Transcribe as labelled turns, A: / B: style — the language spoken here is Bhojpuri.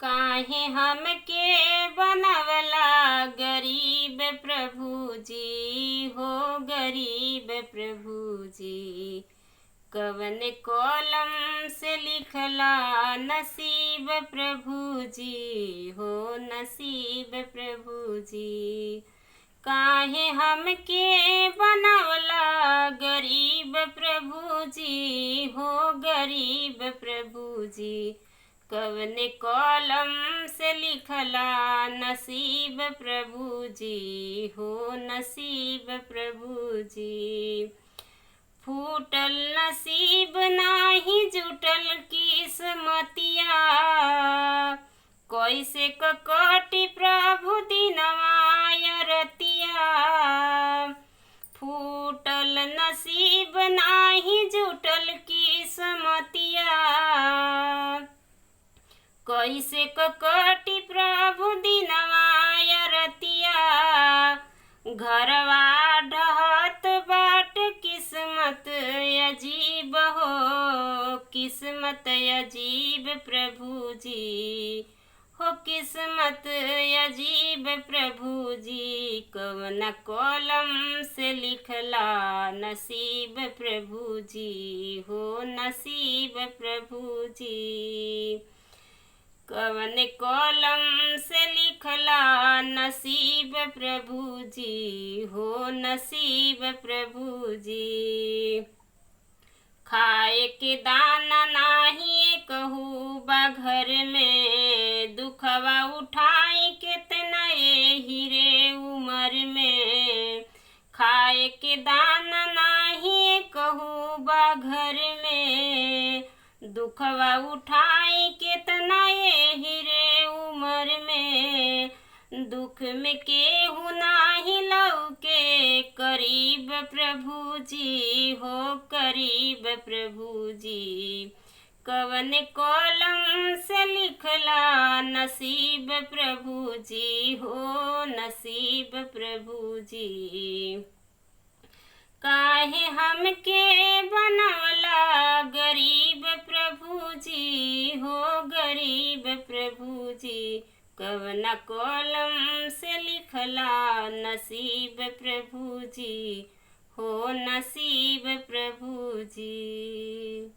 A: काहे हमके बनवला गरीब प्रभु जी हो गरीब प्रभु जी। कवन कलम से लिखला नसीब प्रभु जी हो नसीब प्रभु जी। काहे हमके बनवला गरीब प्रभु जी हो गरीब प्रभु जी। कवन कलम से लिखला नसीब प्रभु जी हो नसीब प्रभु जी। फूटल नसीब नाही जुटल किस्मतिया, कैसे कटी प्रभु दिनवा या रतिया। फूटल नसीब नाही जुटल किस्मतिया, कैसे कटी प्रभु दिनवा या रतिया। घरवा ढहत बाट किस्मत अजीब हो किस्मत अजीब प्रभु जी हो किस्मत अजीब प्रभु जी। कवन कलम से लिखला नसीब प्रभु जी हो नसीब प्रभु जी। कवन कलम से लिखला नसीब प्रभु जी हो नसीब प्रभु जी। खाए के दाना नाही कहू बा घर में, दुखवा उठाई कितना एही रे उमर में। खाए के दाना नाही कहू बा घर में, दुखवा उठाई कितना एही रे उमर में। दुख में केहू नाही लौके करीब प्रभु जी हो करीब प्रभु जी। कवन कलम से लिखला नसीब प्रभु जी हो नसीब प्रभु जी। काहे हमके बनवला गरीब प्रभु जी हो गरीब प्रभु जी। कवना कलम से लिखला नसीब प्रभु जी हो नसीब प्रभु जी।